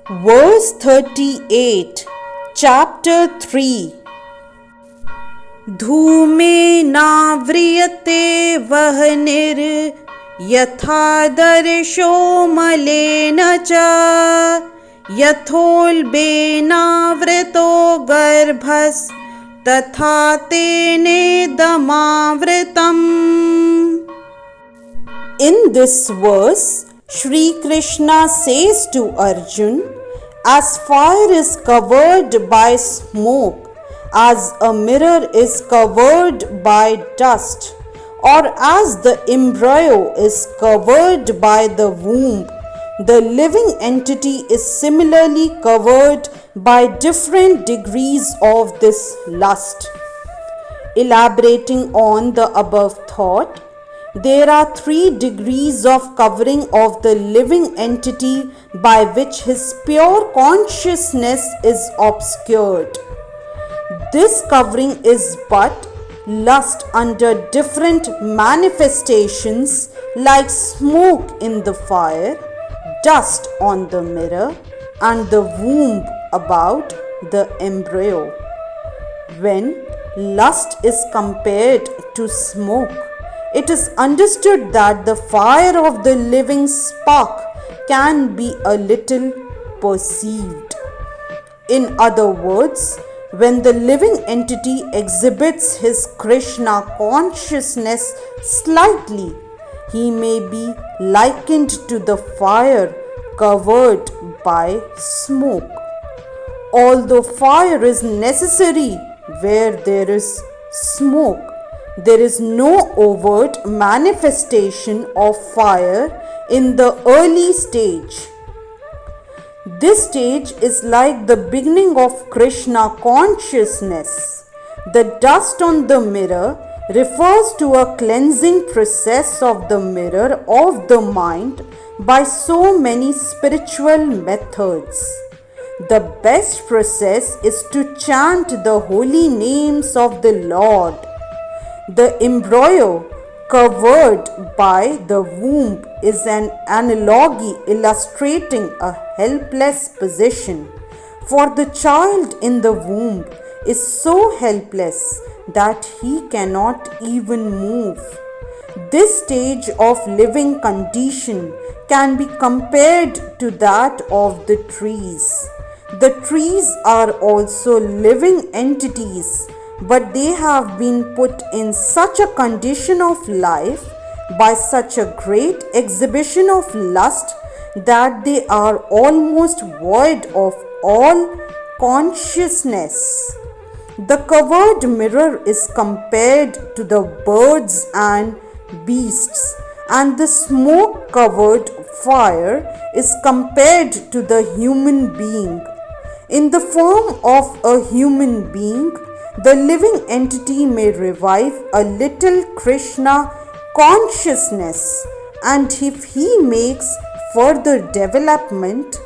Verse 38, Chapter 3. धूमेनाव्रियते वह्निर् यथा दर्शो मलेन च यथोल्बेनावृतो गर्भस्तथा तेनेदमावृतम्. In this verse, Shri Krishna says to Arjun, as fire is covered by smoke, as a mirror is covered by dust, or as the embryo is covered by the womb, the living entity is similarly covered by different degrees of this lust. Elaborating on the above thought, there are 3 degrees of covering of the living entity by which his pure consciousness is obscured. This covering is but lust under different manifestations, like smoke in the fire, dust on the mirror, and the womb about the embryo. When lust is compared to smoke, it is understood that the fire of the living spark can be a little perceived. In other words, when the living entity exhibits his Krishna consciousness slightly, he may be likened to the fire covered by smoke. Although fire is necessary where there is smoke, there is no overt manifestation of fire in the early stage. This stage is like the beginning of Krishna consciousness. The dust on the mirror refers to a cleansing process of the mirror of the mind by so many spiritual methods. The best process is to chant the holy names of the Lord. The embryo covered by the womb is an analogy illustrating a helpless position, for the child in the womb is so helpless that he cannot even move. This stage of living condition can be compared to that of the trees. The trees are also living entities, but they have been put in such a condition of life by such a great exhibition of lust that they are almost void of all consciousness. The covered mirror is compared to the birds and beasts, and the smoke covered fire is compared to the human being. In the form of a human being, the living entity may revive a little Krishna consciousness, and if he makes further development,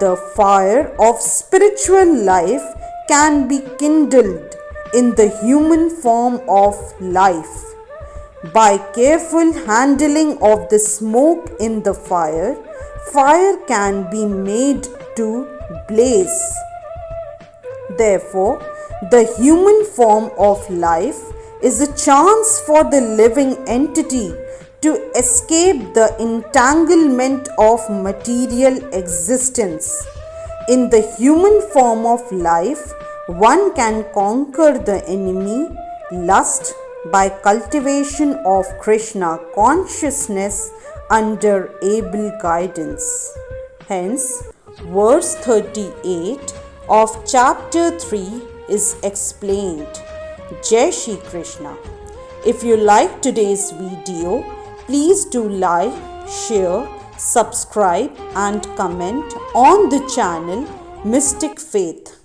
the fire of spiritual life can be kindled in the human form of life. By careful handling of the smoke in the fire, fire can be made to blaze. Therefore, the human form of life is a chance for the living entity to escape the entanglement of material existence. In the human form of life, one can conquer the enemy, lust, by cultivation of Krishna consciousness under able guidance. Hence, verse 38 of chapter 3 is explained. Jai Shri Krishna. If you like today's video, please do like, share, subscribe and comment on the channel Mystic Faith.